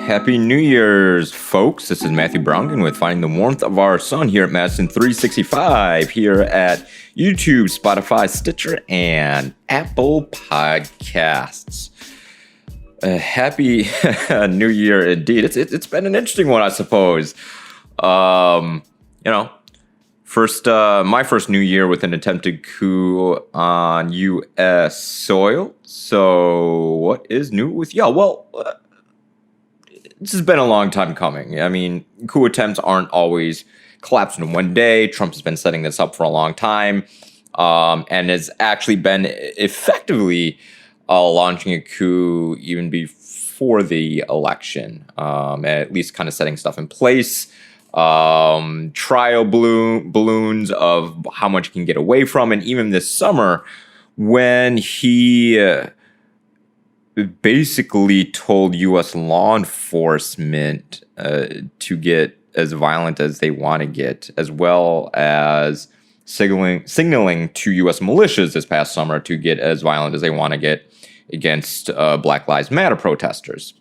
Happy New Year's, folks. This is Matthew Browngan with Finding the Warmth of Our Sun here at Madison 365 here at YouTube, Spotify, Stitcher, and Apple Podcasts. Happy New Year indeed. It's been an interesting one, I suppose. My first New Year with an attempted coup on U.S. soil. So what is new with y'all? Well, this has been a long time coming. I mean, coup attempts aren't always collapsed in one day. Trump has been setting this up for a long time, and has actually been effectively launching a coup even before the election, at least kind of setting stuff in place. Trial balloons of how much he can get away from. And even this summer, when he basically told U.S. law enforcement to get as violent as they want to get, as well as signaling to U.S. militias this past summer to get as violent as they want to get against Black Lives Matter protesters.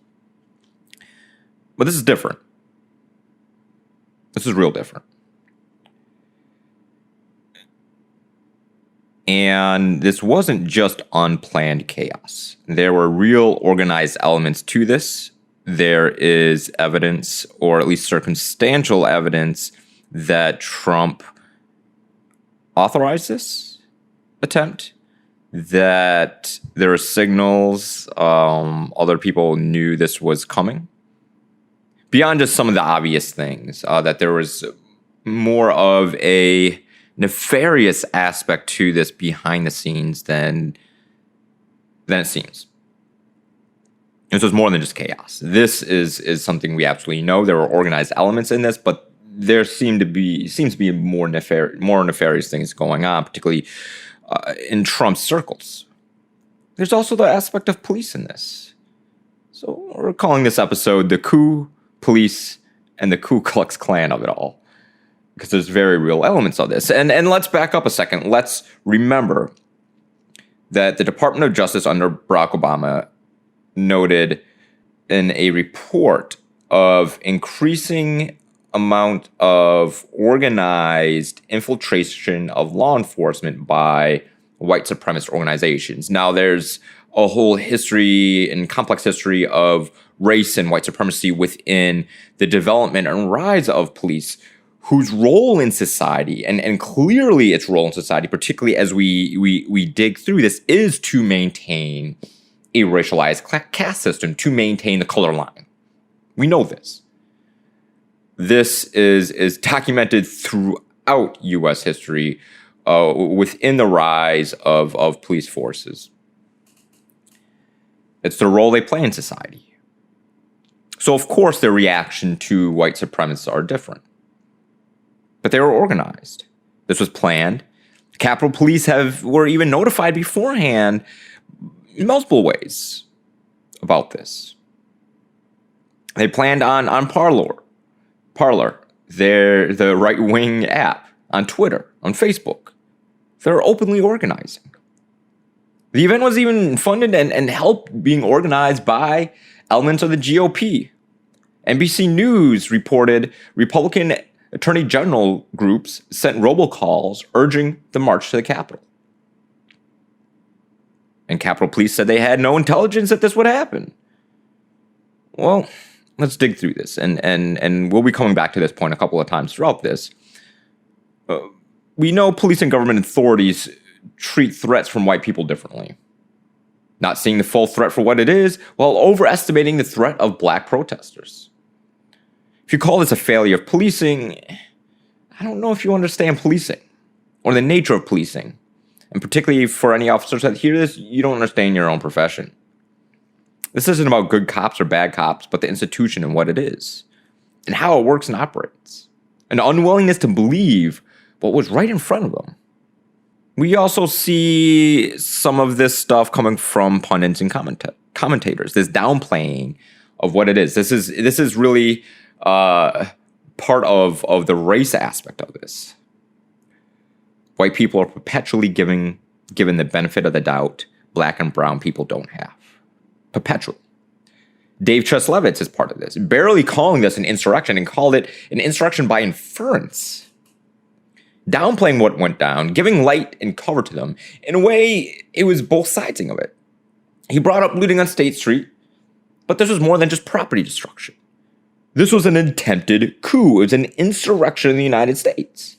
But this is different. This is real different. And this wasn't just unplanned chaos. There were real organized elements to this. There is evidence, or at least circumstantial evidence, that Trump authorized this attempt, that there are signals other people knew this was coming. Beyond just some of the obvious things, that there was more of a nefarious aspect to this behind the scenes than it seems. This was more than just chaos. This is something we absolutely know. There were organized elements in this, but there seems to be more nefarious things going on, particularly in Trump's circles. There's also the aspect of police in this. So we're calling this episode the Coup, Police, and the Ku Klux Klan of it all, because there's very real elements of this. And let's back up a second. Let's remember that the Department of Justice under Barack Obama noted in a report of increasing amount of organized infiltration of law enforcement by white supremacist organizations. Now, there's a whole history and complex history of race and white supremacy within the development and rise of police, whose role in society, and clearly its role in society, particularly as we dig through this, is to maintain a racialized caste system, to maintain the color line. We know this. This is documented throughout U.S. history within the rise of police forces. It's the role they play in society. So, of course, their reaction to white supremacists are different. But they were organized. This was planned. Capitol Police were even notified beforehand in multiple ways about this. They planned on Parler, the right-wing app, on Twitter, on Facebook. They're openly organizing. The event was even funded and helped being organized by elements of the GOP. NBC News reported Republican Attorney General groups sent robocalls urging the march to the Capitol. And Capitol Police said they had no intelligence that this would happen. Well, let's dig through this. And we'll be coming back to this point a couple of times throughout this. We know police and government authorities treat threats from white people differently. Not seeing the full threat for what it is, while overestimating the threat of black protesters. If you call this a failure of policing, I don't know if you understand policing or the nature of policing. And particularly for any officers that hear this, you don't understand your own profession. This isn't about good cops or bad cops, but the institution and what it is, and how it works and operates. An unwillingness to believe what was right in front of them. We also see some of this stuff coming from pundits and commentators, this downplaying of what it is. This is really part of the race aspect of this. White people are perpetually given the benefit of the doubt black and brown people don't have. Perpetually. Dave Cheslevitz is part of this, barely calling this an insurrection and called it an insurrection by inference. Downplaying what went down, giving light and cover to them. In a way, it was both sidesing of it. He brought up looting on State Street, but this was more than just property destruction. This was an attempted coup. It was an insurrection in the United States.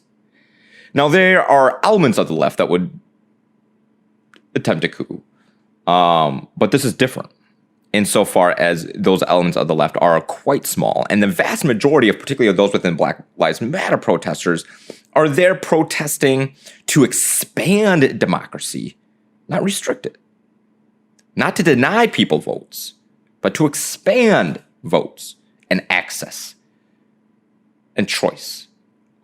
Now, there are elements of the left that would attempt a coup, but this is different insofar as those elements of the left are quite small. And the vast majority of, particularly of those within Black Lives Matter protesters, are there protesting to expand democracy, not restrict it. Not to deny people votes, but to expand votes and access and choice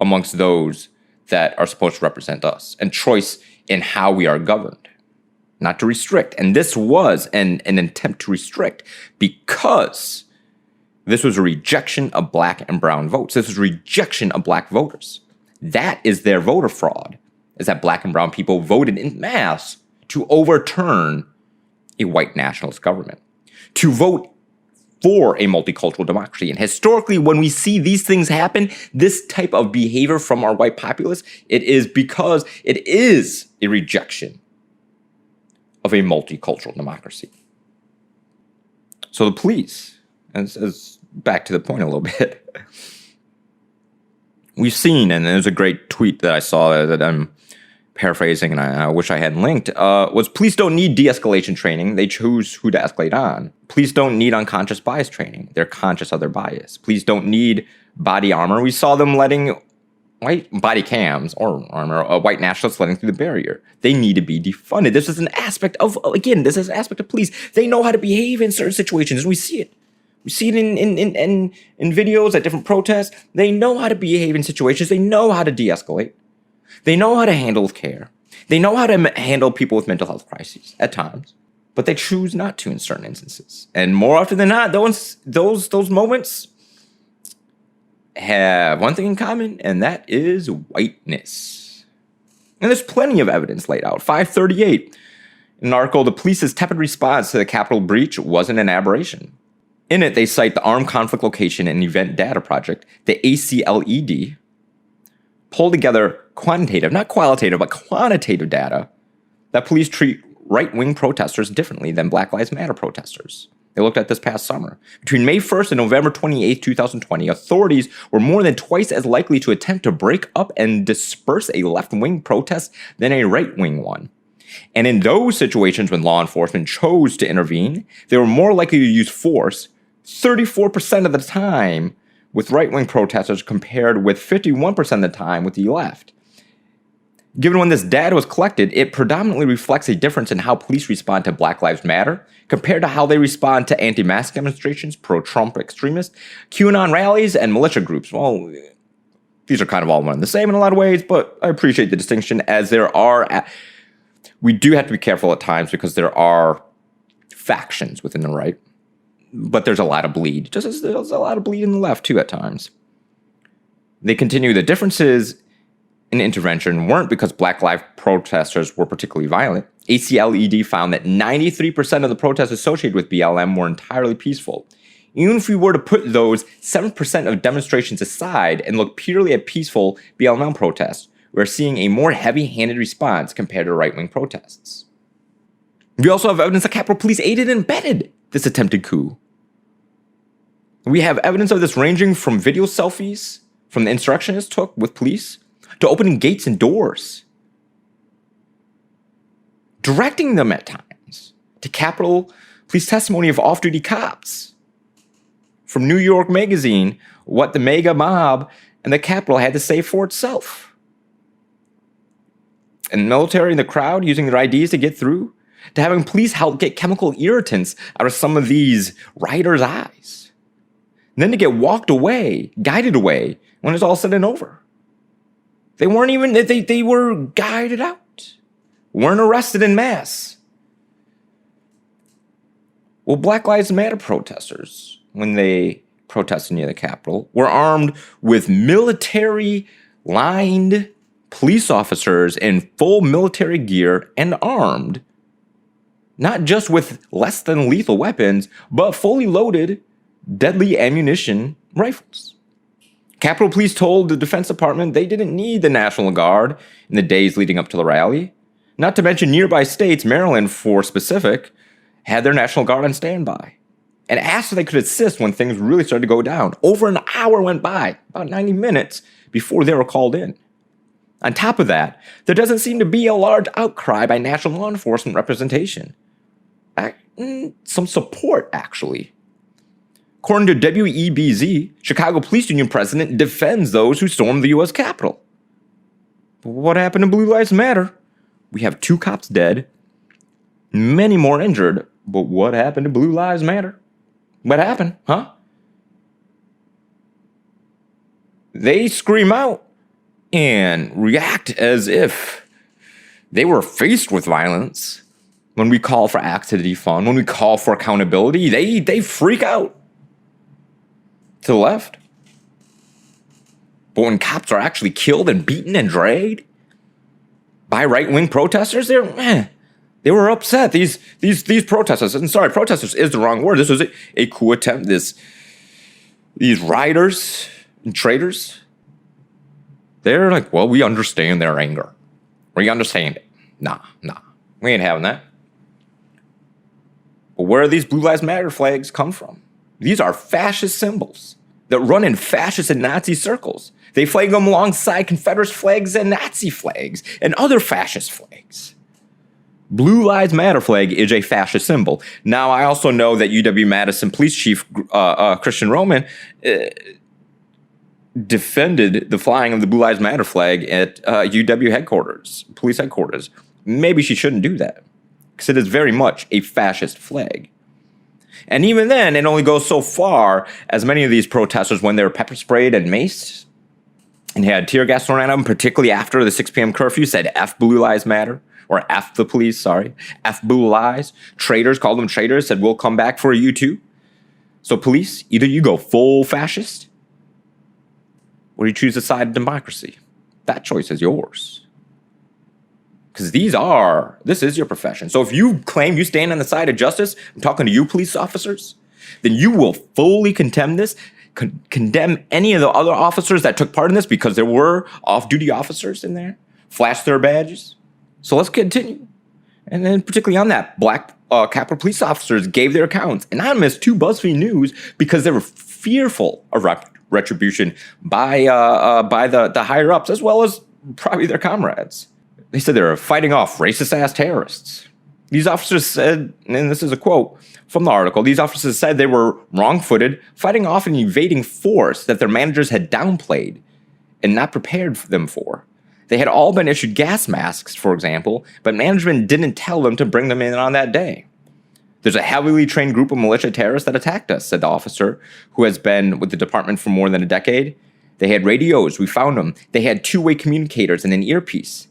amongst those that are supposed to represent us, and choice in how we are governed, not to restrict. And this was an attempt to restrict because this was a rejection of black and brown votes. This was rejection of black voters. That is their voter fraud, is that black and brown people voted in mass to overturn a white nationalist government, to vote for a multicultural democracy. And historically, when we see these things happen, this type of behavior from our white populace, it is because it is a rejection of a multicultural democracy. So the police, as back to the point a little bit, we've seen, and there's a great tweet that I saw that I'm paraphrasing, and I wish I hadn't linked, was police don't need de-escalation training. They choose who to escalate on. Police don't need unconscious bias training. They're conscious of their bias. Police don't need body armor. We saw them letting white body cams or armor, white nationalists letting through the barrier. They need to be defunded. This is an aspect of, again, this is an aspect of police. They know how to behave in certain situations, and we see it. We see it in videos at different protests. They know how to behave in situations. They know how to de-escalate. They know how to handle care. They know how to handle people with mental health crises at times, but they choose not to in certain instances. And more often than not, those moments have one thing in common, and that is whiteness. And there's plenty of evidence laid out. 538, an article, the police's tepid response to the Capitol breach wasn't an aberration. In it, they cite the Armed Conflict Location and Event Data Project, the ACLED, pulled together quantitative, not qualitative, but quantitative data that police treat right-wing protesters differently than Black Lives Matter protesters. They looked at this past summer. Between May 1st and November 28th, 2020, authorities were more than twice as likely to attempt to break up and disperse a left-wing protest than a right-wing one. And in those situations when law enforcement chose to intervene, they were more likely to use force 34% of the time with right-wing protesters compared with 51% of the time with the left. Given when this data was collected, it predominantly reflects a difference in how police respond to Black Lives Matter compared to how they respond to anti-mask demonstrations, pro-Trump extremists, QAnon rallies, and militia groups. Well, these are kind of all one and the same in a lot of ways, but I appreciate the distinction, as we do have to be careful at times because there are factions within the right, but there's a lot of bleed, just as there's a lot of bleed in the left too at times. They continue, the differences in intervention weren't because Black Lives protesters were particularly violent. ACLED found that 93% of the protests associated with BLM were entirely peaceful. Even if we were to put those 7% of demonstrations aside and look purely at peaceful BLM protests, we're seeing a more heavy-handed response compared to right-wing protests. We also have evidence that Capitol Police aided and abetted this attempted coup. We have evidence of this ranging from video selfies from the insurrectionists took with police to opening gates and doors, directing them at times to Capitol Police testimony of off-duty cops from New York Magazine, what the mega mob and the Capitol had to say for itself. And the military and the crowd using their IDs to get through, to having police help get chemical irritants out of some of these rioters' eyes. And then to get walked away, guided away, when it's all said and over. They weren't even, they were guided out, weren't arrested en masse. Well, Black Lives Matter protesters, when they protested near the Capitol, were armed with military-lined police officers in full military gear and armed, not just with less than lethal weapons, but fully loaded, deadly ammunition rifles. Capitol Police told the Defense Department they didn't need the National Guard in the days leading up to the rally. Not to mention nearby states, Maryland for specific, had their National Guard on standby and asked if they could assist when things really started to go down. Over an hour went by, about 90 minutes, before they were called in. On top of that, there doesn't seem to be a large outcry by national law enforcement representation. Some support, actually. According to WEBZ, Chicago Police Union president defends those who stormed the U.S. Capitol. But what happened to Blue Lives Matter? We have 2 cops dead, many more injured, but what happened to Blue Lives Matter? What happened, huh? They scream out and react as if they were faced with violence. When we call for acts to defund, when we call for accountability, they freak out to the left. But when cops are actually killed and beaten and dragged by right-wing protesters, they were upset. These protesters, and sorry, protesters is the wrong word. This was a coup attempt. These rioters and traitors, they're like, well, we understand their anger. We understand it. Nah, we ain't having that. But where do these Blue Lives Matter flags come from? These are fascist symbols that run in fascist and Nazi circles. They flag them alongside Confederate flags and Nazi flags and other fascist flags. Blue Lives Matter flag is a fascist symbol. Now, I also know that UW-Madison Police Chief Christian Roman defended the flying of the Blue Lives Matter flag at UW headquarters, police headquarters. Maybe she shouldn't do that, because it is very much a fascist flag. And even then, it only goes so far, as many of these protesters, when they were pepper sprayed and maced and had tear gas thrown at them, particularly after the 6 p.m. curfew, said F Blue Lives Matter, or F the police, sorry, F Blue Lives. Traitors, called them traitors, said we'll come back for you too. So police, either you go full fascist, or you choose the side of democracy. That choice is yours. Because this is your profession. So if you claim you stand on the side of justice, I'm talking to you police officers, then you will fully condemn this, condemn any of the other officers that took part in this, because there were off-duty officers in there, flash their badges. So let's continue. And then particularly on that, black Capitol police officers gave their accounts, anonymous to BuzzFeed News, because they were fearful of retribution by the higher-ups, as well as probably their comrades. They said they were fighting off racist-ass terrorists. These officers said, and this is a quote from the article, these officers said they were wrong-footed, fighting off an invading force that their managers had downplayed and not prepared them for. They had all been issued gas masks, for example, but management didn't tell them to bring them in on that day. There's a heavily trained group of militia terrorists that attacked us, said the officer, who has been with the department for more than a decade. They had radios, we found them. They had two-way communicators and an earpiece.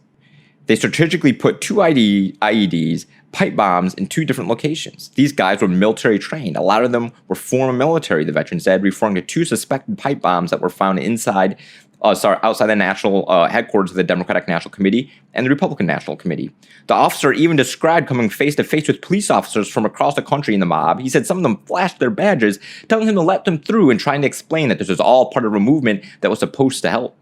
They strategically put 2 IEDs, pipe bombs in 2 different locations. These guys were military trained. A lot of them were former military, the veteran said, referring to 2 suspected pipe bombs that were found outside the national headquarters of the Democratic National Committee and the Republican National Committee. The officer even described coming face-to-face with police officers from across the country in the mob. He said some of them flashed their badges, telling him to let them through and trying to explain that this was all part of a movement that was supposed to help.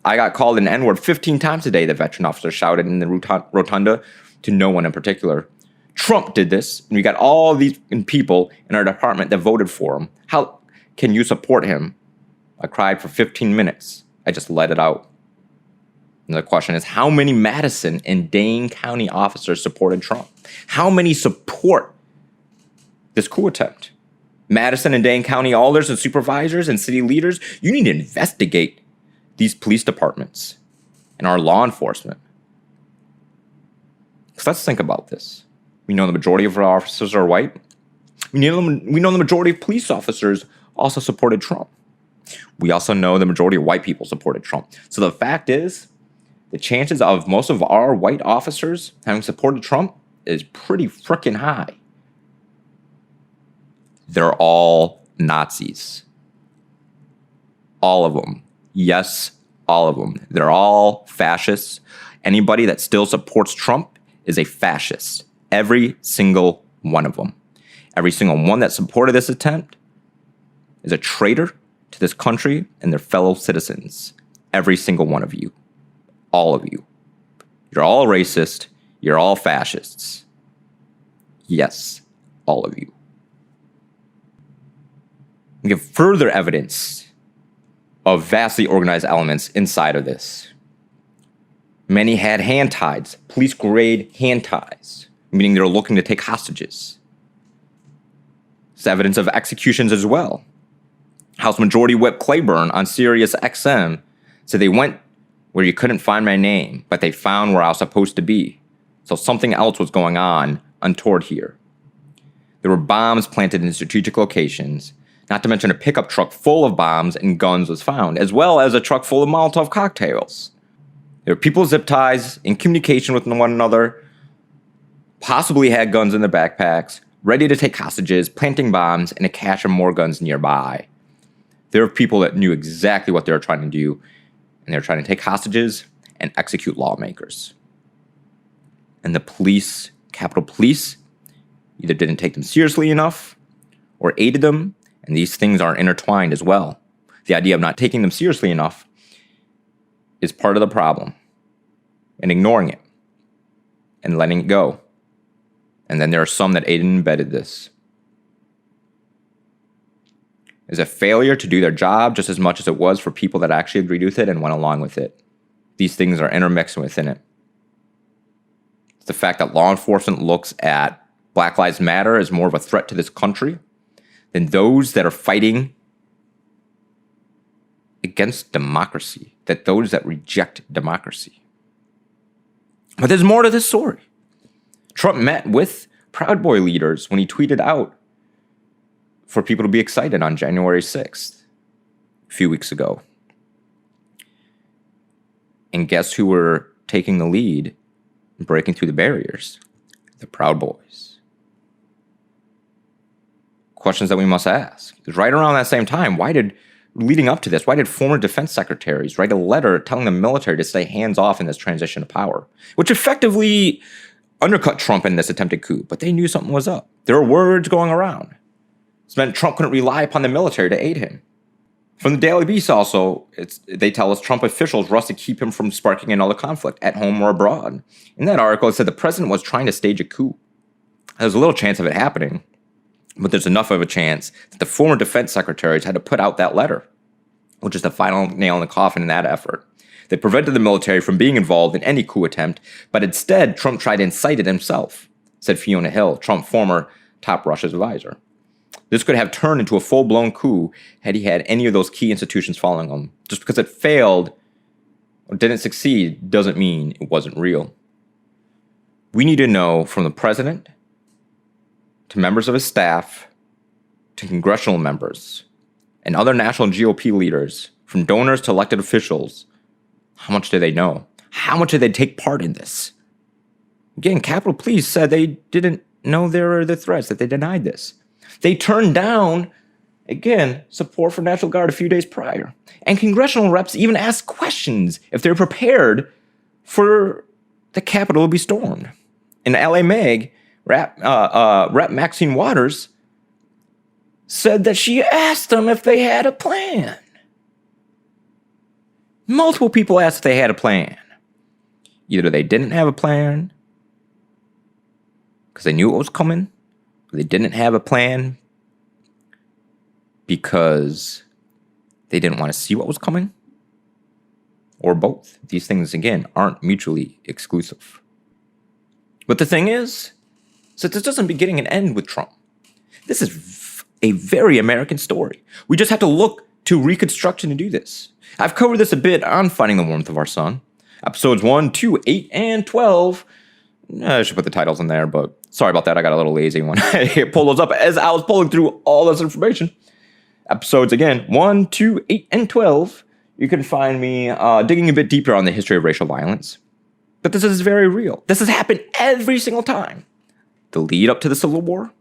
I got called an N-word 15 times a day, the veteran officer shouted in the rotunda to no one in particular. Trump did this, and we got all these people in our department that voted for him. How can you support him? I cried for 15 minutes. I just let it out. And the question is, how many Madison and Dane County officers supported Trump? How many support this coup attempt? Madison and Dane County alders and supervisors and city leaders, you need to investigate these police departments and our law enforcement. Because let's think about this. We know the majority of our officers are white. We know the majority of police officers also supported Trump. We also know the majority of white people supported Trump. So the fact is, the chances of most of our white officers having supported Trump is pretty freaking high. They're all Nazis. All of them. Yes, all of them. They're all fascists. Anybody that still supports Trump is a fascist. Every single one of them. Every single one that supported this attempt is a traitor to this country and their fellow citizens. Every single one of you. All of you. You're all racist. You're all fascists. Yes, all of you. We have further evidence of vastly organized elements inside of this. Many had hand ties, police-grade hand ties, meaning they're looking to take hostages. There's evidence of executions as well. House Majority Whip Claiborne on Sirius XM said they went where you couldn't find my name, but they found where I was supposed to be. So something else was going on untoward here. There were bombs planted in strategic locations, not to mention a pickup truck full of bombs and guns was found, as well as a truck full of Molotov cocktails. There were people with zip ties, in communication with one another, possibly had guns in their backpacks, ready to take hostages, planting bombs, and a cache of more guns nearby. There were people that knew exactly what they were trying to do, and they were trying to take hostages and execute lawmakers. And the police, Capitol Police, either didn't take them seriously enough or aided them, and these things are intertwined as well. The idea of not taking them seriously enough is part of the problem, and ignoring it and letting it go. And then there are some that aided and abetted this. It's a failure to do their job just as much as it was for people that actually agreed with it and went along with it. These things are intermixed within it. It's the fact that law enforcement looks at Black Lives Matter as more of a threat to this country than those that are fighting against democracy, that those that reject democracy. But there's more to this story. Trump met with Proud Boy leaders when he tweeted out for people to be excited on January 6th, a few weeks ago. And guess who were taking the lead and breaking through the barriers? The Proud Boys. Questions that we must ask. Because right around that same time, leading up to this, why did former defense secretaries write a letter telling the military to stay hands-off in this transition of power? Which effectively undercut Trump in this attempted coup, but they knew something was up. There were words going around. This meant Trump couldn't rely upon the military to aid him. From the Daily Beast also, they tell us Trump officials rushed to keep him from sparking another conflict at home or abroad. In that article, it said the president was trying to stage a coup. There's a little chance of it happening, but there's enough of a chance that the former defense secretaries had to put out that letter, which is the final nail in the coffin in that effort. They prevented the military from being involved in any coup attempt, but instead, Trump tried to incite it himself, said Fiona Hill, Trump's former top Russia advisor. This could have turned into a full-blown coup had he had any of those key institutions following him. Just because it failed or didn't succeed doesn't mean it wasn't real. We need to know from the president to members of his staff to congressional members and other national GOP leaders, from donors to elected officials, how much do they know? How much did they take part in this? Again, Capitol Police said they didn't know there were the threats, that they denied this. They turned down, again, support for National Guard a few days prior. And congressional reps even asked questions if they're prepared for the Capitol to be stormed. In LA Meg, Rep. Maxine Waters said that she asked them if they had a plan. Multiple people asked if they had a plan. Either they didn't have a plan because they knew it was coming, or they didn't have a plan because they didn't want to see what was coming, or both. These things, again, aren't mutually exclusive. But the thing is, so this doesn't begin and end with Trump. This is a very American story. We just have to look to Reconstruction to do this. I've covered this a bit on Finding the Warmth of Our Sun. Episodes 1, 2, 8, and 12. I should put the titles in there, but sorry about that. I got a little lazy when I pulled those up as I was pulling through all this information. Episodes, again, 1, 2, 8, and 12. You can find me digging a bit deeper on the history of racial violence. But this is very real. This has happened every single time. The lead up to the Civil War,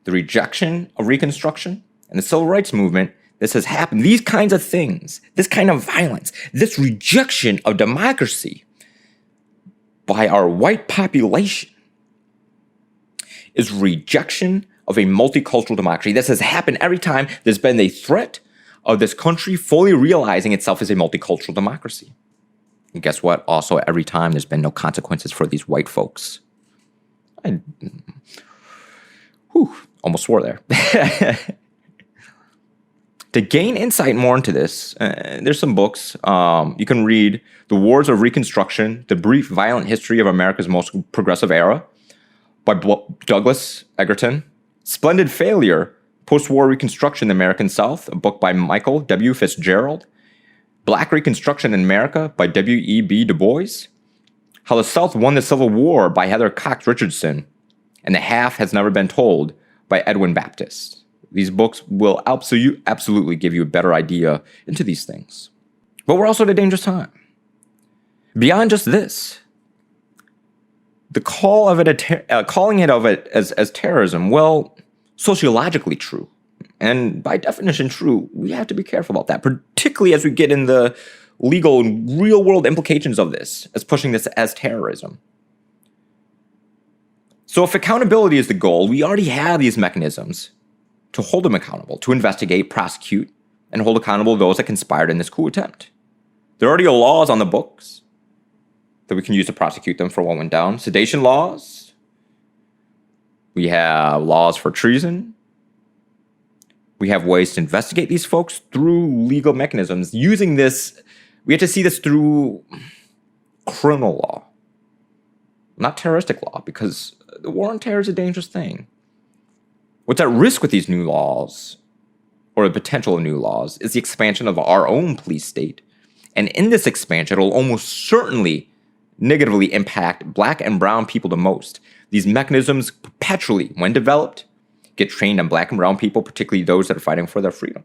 the rejection of Reconstruction, and the Civil Rights Movement. This has happened. These kinds of things, this kind of violence, this rejection of democracy, by our white population is rejection of a multicultural democracy. This has happened every time there's been a threat of this country fully realizing itself as a multicultural democracy. And guess what? Also, every time there's been no consequences for these white folks. Almost swore there. To gain insight more into this, there's some books. You can read The Wars of Reconstruction, The Brief Violent History of America's Most Progressive Era by Douglas Egerton. Splendid Failure, Post-War Reconstruction in the American South, a book by Michael W. Fitzgerald. Black Reconstruction in America by W.E.B. Du Bois. How the South Won the Civil War by Heather Cox Richardson. And The Half Has Never Been Told by Edwin Baptist. These books will absolutely give you a better idea into these things. But we're also at a dangerous time. Beyond just this, the calling it as terrorism, well, sociologically true. And by definition true, we have to be careful about that, particularly as we get in the legal and real world implications of this, as pushing this as terrorism. So if accountability is the goal, we already have these mechanisms to hold them accountable, to investigate, prosecute, and hold accountable those that conspired in this coup attempt. There already are laws on the books that we can use to prosecute them for what went down. Sedation laws. We have laws for treason. We have ways to investigate these folks through legal mechanisms. Using this, we have to see this through criminal law, not terroristic law, because the war on terror is a dangerous thing. What's at risk with these new laws, or the potential of new laws, is the expansion of our own police state. And in this expansion, it will almost certainly negatively impact black and brown people the most. These mechanisms perpetually, when developed, get trained on black and brown people, particularly those that are fighting for their freedom.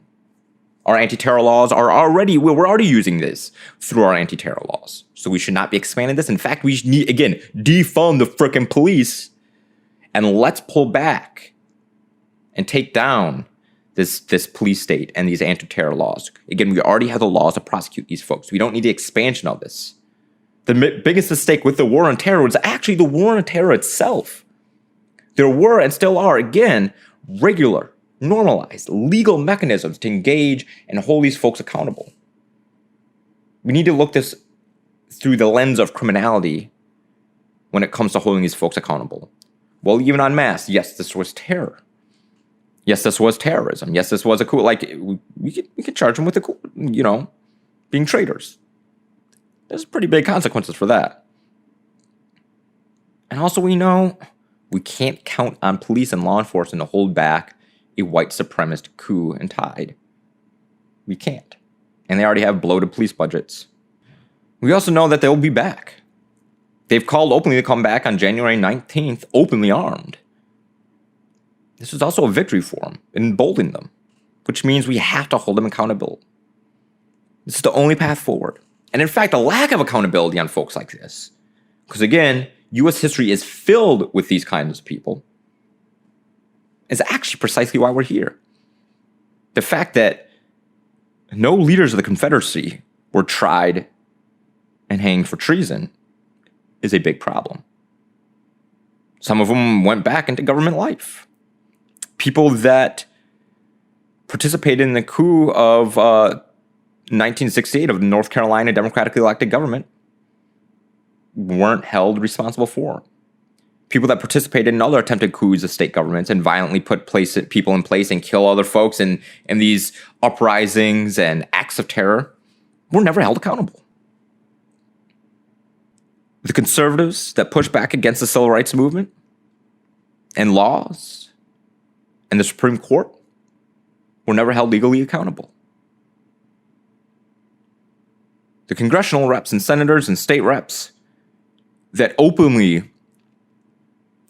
Our anti-terror laws we're already using this through our anti-terror laws. So we should not be expanding this. In fact, we need, again, defund the frickin' police and let's pull back and take down this police state and these anti-terror laws. Again, we already have the laws to prosecute these folks. We don't need the expansion of this. The biggest mistake with the war on terror was actually the war on terror itself. There were and still are, again, regular, normalized, legal mechanisms to engage and hold these folks accountable. We need to look this through the lens of criminality when it comes to holding these folks accountable. Well, even en masse, yes, this was terror. Yes, this was terrorism. Yes, this was a coup. Like, we could charge them with a coup, being traitors. There's pretty big consequences for that. And also, we know we can't count on police and law enforcement to hold back a white supremacist coup and tide. We can't. And they already have bloated police budgets. We also know that they'll be back. They've called openly to come back on January 19th, openly armed. This is also a victory for them, emboldening them, which means we have to hold them accountable. This is the only path forward. And in fact, a lack of accountability on folks like this, because again, U.S. history is filled with these kinds of people, is actually precisely why we're here. The fact that no leaders of the Confederacy were tried and hanged for treason is a big problem. Some of them went back into government life. People that participated in the coup of 1968 of the North Carolina democratically elected government weren't held responsible for it. People that participated in other attempted coups of state governments and violently put people in place and kill other folks in these uprisings and acts of terror were never held accountable. The conservatives that pushed back against the civil rights movement and laws and the Supreme Court were never held legally accountable. The congressional reps and senators and state reps that openly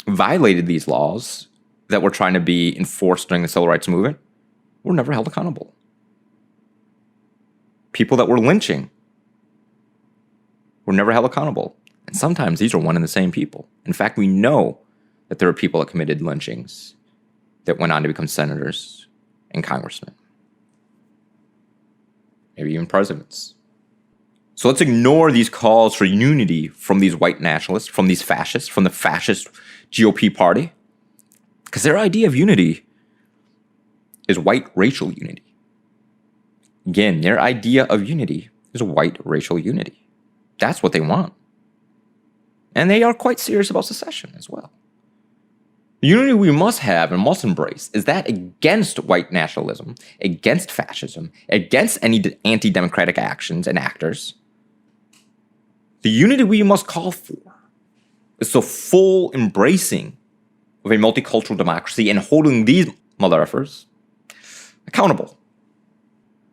violated these laws that were trying to be enforced during the civil rights movement were never held accountable. People that were lynching were never held accountable. And sometimes these are one and the same people. In fact, we know that there are people that committed lynchings that went on to become senators and congressmen, maybe even presidents. So let's ignore these calls for unity from these white nationalists, from these fascists, from the fascist GOP party. Because their idea of unity is white racial unity. Again, their idea of unity is white racial unity. That's what they want. And they are quite serious about secession as well. The unity we must have and must embrace is that against white nationalism, against fascism, against any anti-democratic actions and actors. The unity we must call for is the full embracing of a multicultural democracy and holding these mother effers accountable.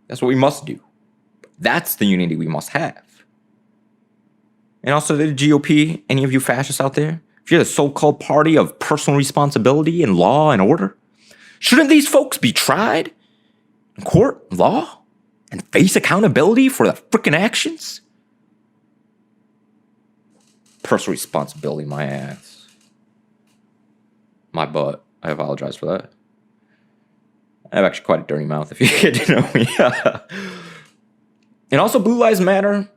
That's what we must do. That's the unity we must have. And also the GOP, any of you fascists out there, if you're the so-called party of personal responsibility and law and order, shouldn't these folks be tried in court, law, and face accountability for the frickin' actions? Personal responsibility, my ass. My butt. I apologize for that. I have actually quite a dirty mouth if you get to know me. And also, Blue Lives Matter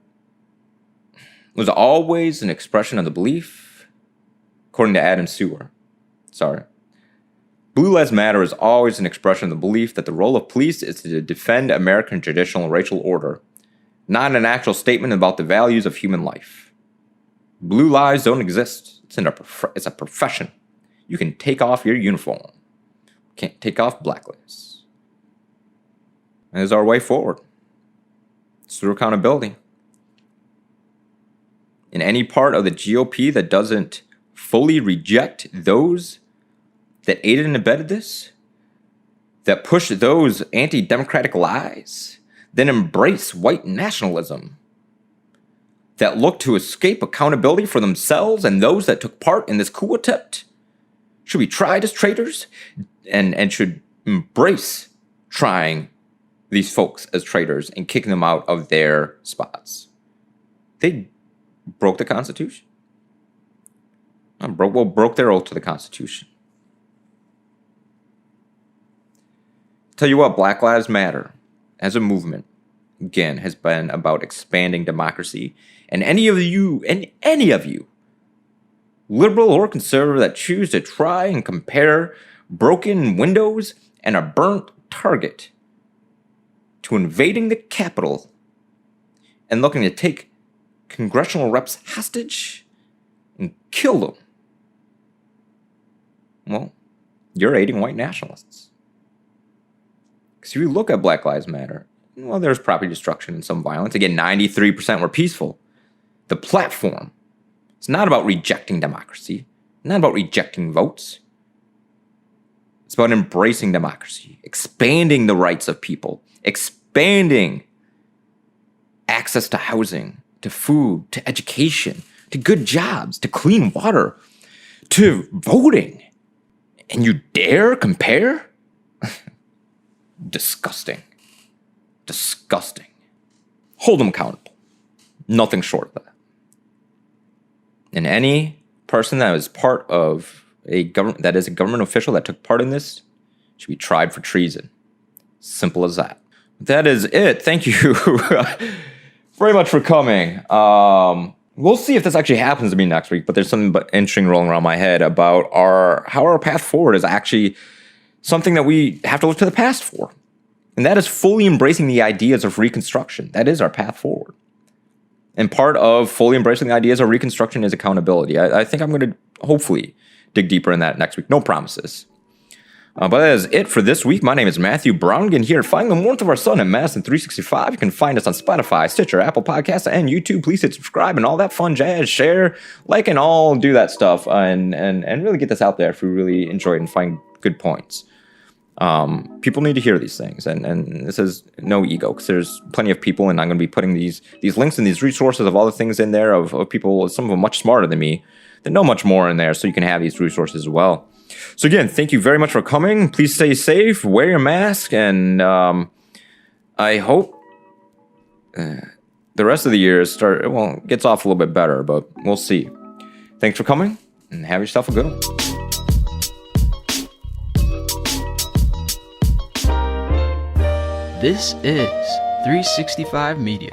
was always an expression of the belief, according to Adam Sewer. Blue Lives Matter is always an expression of the belief that the role of police is to defend American traditional racial order, not an actual statement about the values of human life. Blue lives don't exist. It's a profession. You can take off your uniform. Can't take off black lives. And it's our way forward. It's through accountability. And any part of the GOP that doesn't fully reject those that aided and abetted this, that push those anti-democratic lies, then embrace white nationalism, that look to escape accountability for themselves and those that took part in this coup attempt, should be tried as traitors and should embrace trying these folks as traitors and kicking them out of their spots. They broke the Constitution. Broke their oath to the Constitution. Tell you what, Black Lives Matter as a movement, again, has been about expanding democracy. And any of you, liberal or conservative, that choose to try and compare broken windows and a burnt target to invading the Capitol and looking to take congressional reps hostage and kill them, well, you're aiding white nationalists. Because if you look at Black Lives Matter, well, there's property destruction and some violence. Again, 93% were peaceful. The platform, it's not about rejecting democracy, not about rejecting votes. It's about embracing democracy, expanding the rights of people, expanding access to housing, to food, to education, to good jobs, to clean water, to voting. And you dare compare? Disgusting. Disgusting. Hold them accountable. Nothing short of that. And any person that is part of a government, that is a government official that took part in this, should be tried for treason. Simple as that. That is it. Thank you very much for coming. We'll see if this actually happens to me next week, but there's something interesting rolling around my head about how our path forward is actually something that we have to look to the past for. And that is fully embracing the ideas of Reconstruction. That is our path forward. And part of fully embracing the ideas of Reconstruction is accountability. I think I'm going to hopefully dig deeper in that next week. No promises. But that is it for this week. My name is Matthew Browngan here, finding the warmth of our sun at Madison 365. You can find us on Spotify, Stitcher, Apple Podcasts, and YouTube. Please hit subscribe and all that fun jazz. Share, like, and all do that stuff. And really get this out there if we really enjoy it and find good points. People need to hear these things, and this is no ego, because there's plenty of people, and I'm going to be putting these links and these resources of all the things in there of people, some of them much smarter than me, that know much more in there, so you can have these resources as well. So again, thank you very much for coming. Please stay safe, wear your mask, and I hope the rest of the year gets off a little bit better, but we'll see. Thanks for coming, and have yourself a good one. This is 365 Media.